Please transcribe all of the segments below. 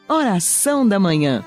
Oração da Manhã.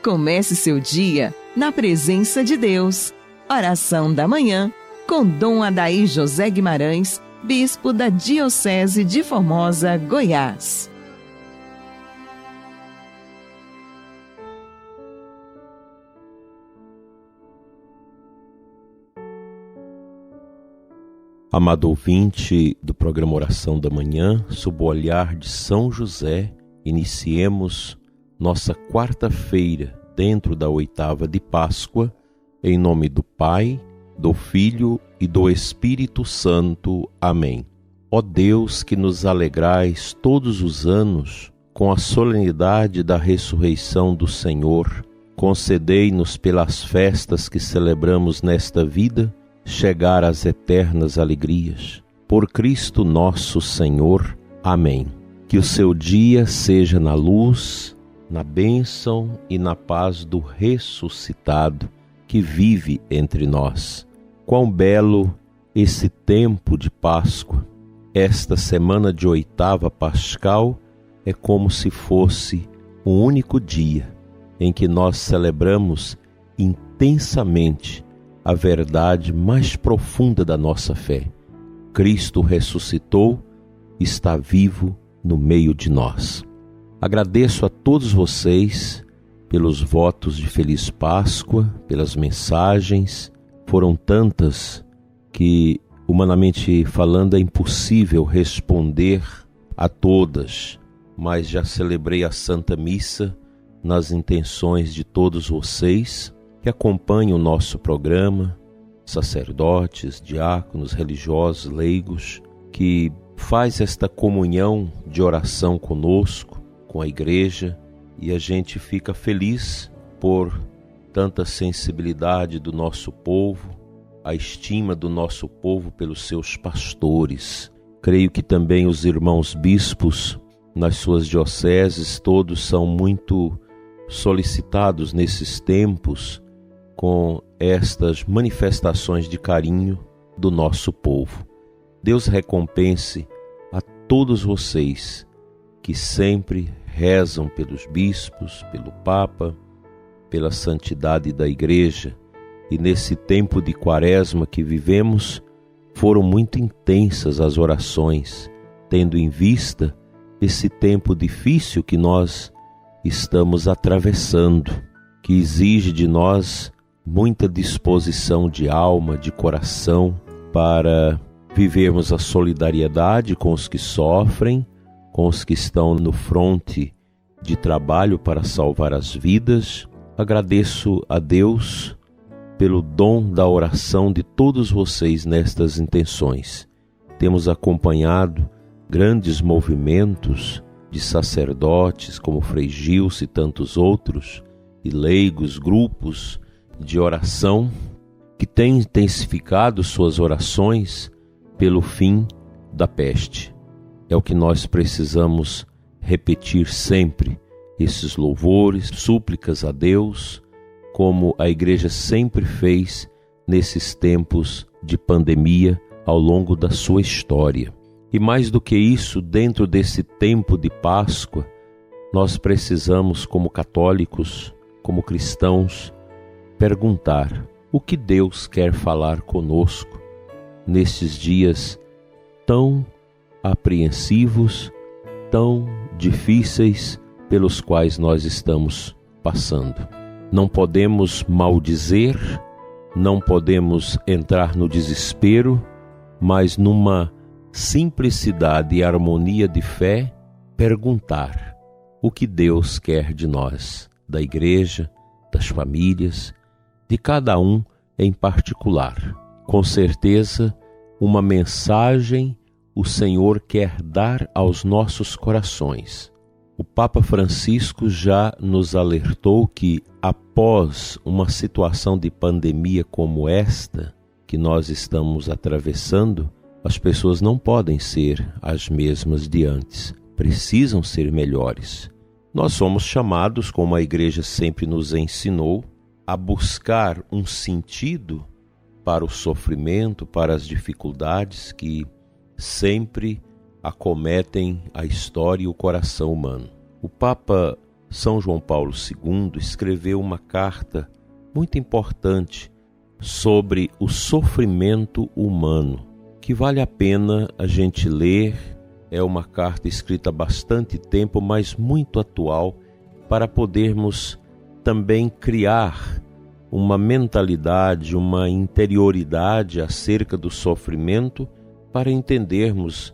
Comece seu dia na presença de Deus. Oração da Manhã com Dom Adair José Guimarães, Bispo da Diocese de Formosa, Goiás. Amado ouvinte do programa Oração da Manhã, sob o olhar de São José, iniciemos nossa quarta-feira dentro da oitava de Páscoa, em nome do Pai, do Filho e do Espírito Santo. Amém. Ó Deus, que nos alegrais todos os anos com a solenidade da ressurreição do Senhor, concedei-nos pelas festas que celebramos nesta vida, chegar às eternas alegrias. Por Cristo nosso Senhor. Amém. Que o seu dia seja na luz, na bênção e na paz do ressuscitado que vive entre nós. Quão belo esse tempo de Páscoa! Esta semana de oitava pascal é como se fosse um único dia em que nós celebramos intensamente a verdade mais profunda da nossa fé. Cristo ressuscitou, está vivo no meio de nós. Agradeço a todos vocês pelos votos de Feliz Páscoa, pelas mensagens. Foram tantas que, humanamente falando, é impossível responder a todas, mas já celebrei a Santa Missa nas intenções de todos vocês que acompanham o nosso programa, sacerdotes, diáconos, religiosos, leigos, que faz esta comunhão de oração conosco, com a igreja, e a gente fica feliz por tanta sensibilidade do nosso povo, a estima do nosso povo pelos seus pastores. Creio que também os irmãos bispos nas suas dioceses, todos são muito solicitados nesses tempos com estas manifestações de carinho do nosso povo. Deus recompense a todos vocês que sempre rezam pelos bispos, pelo Papa, pela santidade da Igreja. E nesse tempo de Quaresma que vivemos, foram muito intensas as orações, tendo em vista esse tempo difícil que nós estamos atravessando, que exige de nós muita disposição de alma, de coração, para vivermos a solidariedade com os que sofrem, com os que estão no fronte de trabalho para salvar as vidas. Agradeço a Deus pelo dom da oração de todos vocês nestas intenções. Temos acompanhado grandes movimentos de sacerdotes como Frei Gilson e tantos outros, e leigos, grupos de oração que têm intensificado suas orações pelo fim da peste. É o que nós precisamos repetir sempre, esses louvores, súplicas a Deus, como a Igreja sempre fez nesses tempos de pandemia ao longo da sua história. E mais do que isso, dentro desse tempo de Páscoa, nós precisamos, como católicos, como cristãos, perguntar o que Deus quer falar conosco nestes dias tão apreensivos, tão difíceis pelos quais nós estamos passando. Não podemos maldizer, não podemos entrar no desespero, mas numa simplicidade e harmonia de fé, perguntar o que Deus quer de nós, da igreja, das famílias, de cada um em particular. Com certeza, uma mensagem o Senhor quer dar aos nossos corações. O Papa Francisco já nos alertou que, após uma situação de pandemia como esta que nós estamos atravessando, as pessoas não podem ser as mesmas de antes, precisam ser melhores. Nós somos chamados, como a Igreja sempre nos ensinou, a buscar um sentido para o sofrimento, para as dificuldades que sempre acometem a história e o coração humano. O Papa São João Paulo II escreveu uma carta muito importante sobre o sofrimento humano, que vale a pena a gente ler. É uma carta escrita há bastante tempo, mas muito atual, para podermos também criar uma mentalidade, uma interioridade acerca do sofrimento, para entendermos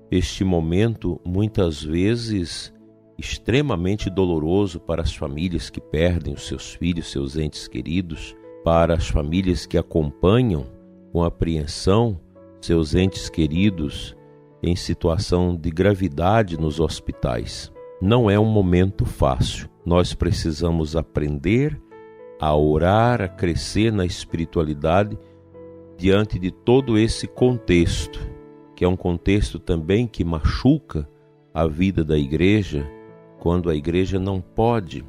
este momento, muitas vezes, extremamente doloroso para as famílias que perdem os seus filhos, seus entes queridos, para as famílias que acompanham com apreensão seus entes queridos em situação de gravidade nos hospitais. Não é um momento fácil. Nós precisamos aprender a orar, a crescer na espiritualidade diante de todo esse contexto, que é um contexto também que machuca a vida da igreja, quando a igreja não pode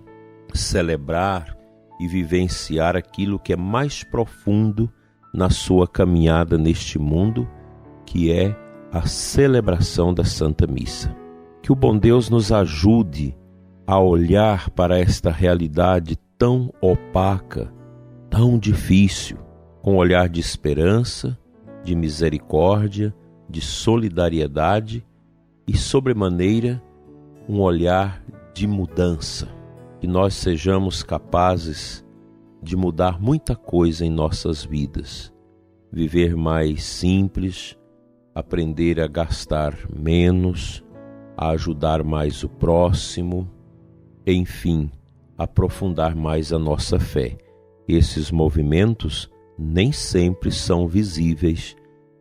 celebrar e vivenciar aquilo que é mais profundo na sua caminhada neste mundo, que é a celebração da Santa Missa. Que o bom Deus nos ajude a olhar para esta realidade tão opaca, tão difícil, com um olhar de esperança, de misericórdia, de solidariedade e, sobremaneira, um olhar de mudança. Que nós sejamos capazes de mudar muita coisa em nossas vidas, viver mais simples, aprender a gastar menos, a ajudar mais o próximo, enfim, aprofundar mais a nossa fé. Esses movimentos nem sempre são visíveis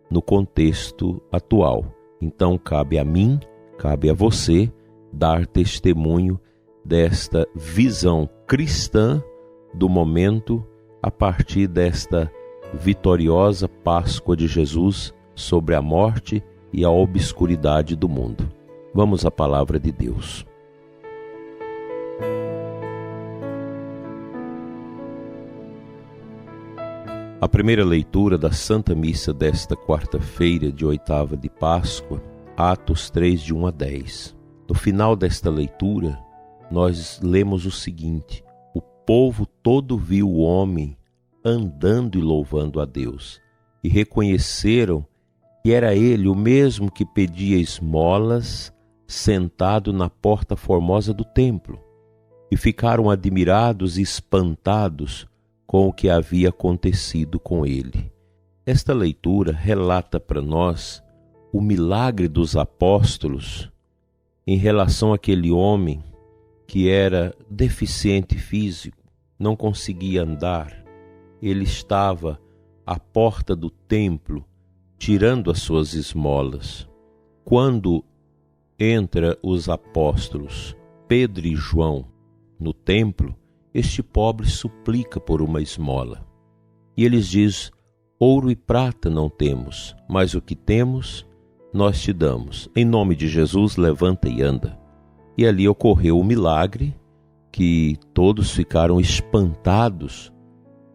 no contexto atual. Então cabe a mim, cabe a você dar testemunho desta visão cristã do momento a partir desta vitoriosa Páscoa de Jesus sobre a morte e a obscuridade do mundo. Vamos à palavra de Deus. A primeira leitura da Santa Missa desta quarta-feira de oitava de Páscoa, Atos 3, de 1 a 10. No final desta leitura, nós lemos o seguinte: o povo todo viu o homem andando e louvando a Deus, e reconheceram que era ele o mesmo que pedia esmolas sentado na porta formosa do templo, e ficaram admirados e espantados com o que havia acontecido com ele. Esta leitura relata para nós o milagre dos apóstolos em relação àquele homem que era deficiente físico, não conseguia andar. Ele estava à porta do templo, tirando as suas esmolas. Quando entra os apóstolos Pedro e João no templo, este pobre suplica por uma esmola. E eles dizem: ouro e prata não temos, mas o que temos nós te damos. Em nome de Jesus, levanta e anda. E ali ocorreu o milagre, que todos ficaram espantados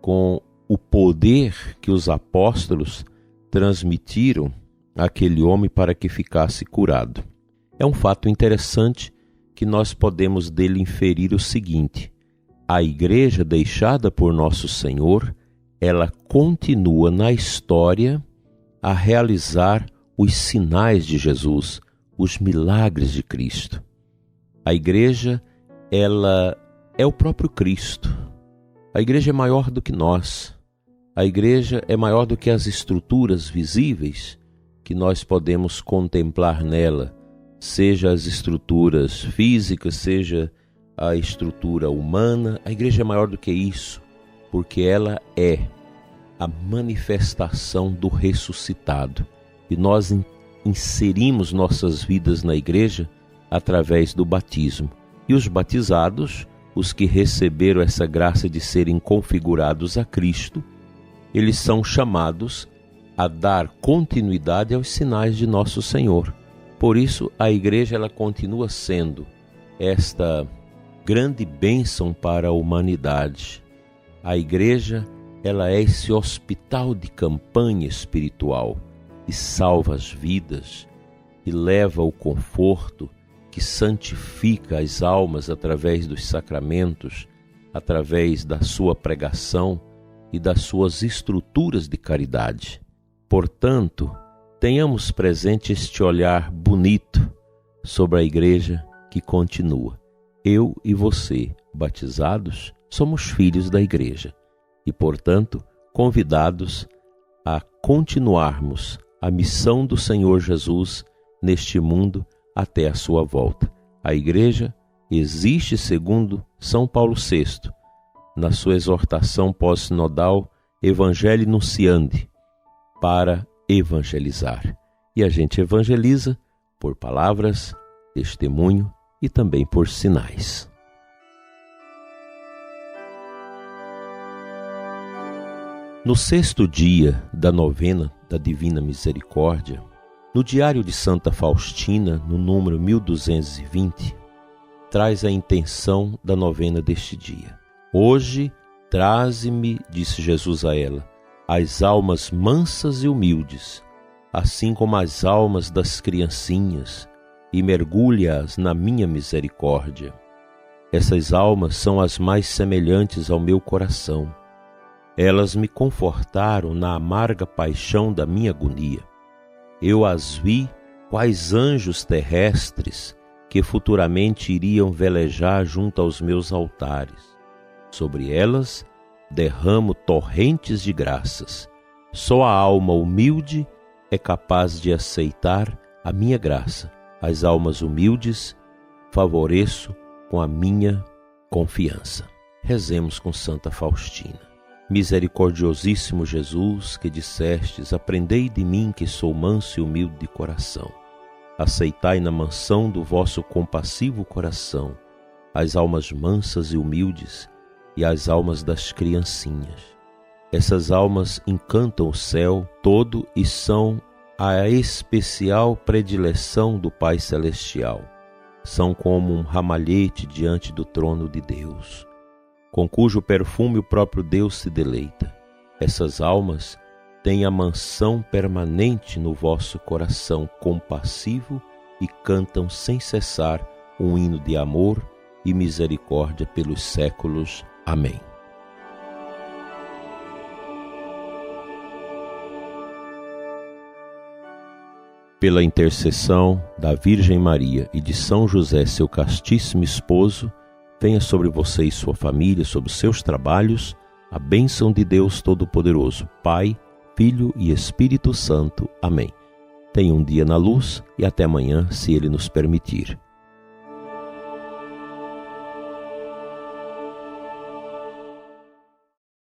com o poder que os apóstolos transmitiram àquele homem para que ficasse curado. É um fato interessante que nós podemos dele inferir o seguinte: a igreja deixada por Nosso Senhor, ela continua na história a realizar os sinais de Jesus, os milagres de Cristo. A igreja, ela é o próprio Cristo. A igreja é maior do que nós. A igreja é maior do que as estruturas visíveis que nós podemos contemplar nela, seja as estruturas físicas, seja a estrutura humana. A igreja é maior do que isso, porque ela é a manifestação do ressuscitado. E nós inserimos nossas vidas na igreja através do batismo. E os batizados, os que receberam essa graça de serem configurados a Cristo, eles são chamados a dar continuidade aos sinais de Nosso Senhor. Por isso, a igreja ela continua sendo esta grande bênção para a humanidade. A igreja ela é esse hospital de campanha espiritual que salva as vidas, que leva o conforto, que santifica as almas através dos sacramentos, através da sua pregação e das suas estruturas de caridade. Portanto, tenhamos presente este olhar bonito sobre a igreja que continua. Eu e você, batizados, somos filhos da igreja e, portanto, convidados a continuarmos a missão do Senhor Jesus neste mundo até a sua volta. A igreja existe segundo São Paulo VI, na sua exortação pós-sinodal Evangelii Nunciandi, para evangelizar. E a gente evangeliza por palavras, testemunho e também por sinais. No 6º dia da novena da Divina Misericórdia, no Diário de Santa Faustina, no número 1220, traz a intenção da novena deste dia. Hoje, traze-me, disse Jesus a ela, as almas mansas e humildes, assim como as almas das criancinhas, e mergulha-as na minha misericórdia. Essas almas são as mais semelhantes ao meu coração. Elas me confortaram na amarga paixão da minha agonia. Eu as vi quais anjos terrestres que futuramente iriam velejar junto aos meus altares. Sobre elas derramo torrentes de graças. Só a alma humilde é capaz de aceitar a minha graça. As almas humildes favoreço com a minha confiança. Rezemos com Santa Faustina. Misericordiosíssimo Jesus, que dissestes, aprendei de mim que sou manso e humilde de coração. Aceitai na mansão do vosso compassivo coração as almas mansas e humildes e as almas das criancinhas. Essas almas encantam o céu todo e são a especial predileção do Pai Celestial. São como um ramalhete diante do trono de Deus, com cujo perfume o próprio Deus se deleita. Essas almas têm a mansão permanente no vosso coração compassivo e cantam sem cessar um hino de amor e misericórdia pelos séculos. Amém. Pela intercessão da Virgem Maria e de São José, seu castíssimo esposo, venha sobre você e sua família, sobre os seus trabalhos, a bênção de Deus Todo-Poderoso, Pai, Filho e Espírito Santo. Amém. Tenha um dia na luz e até amanhã, se Ele nos permitir.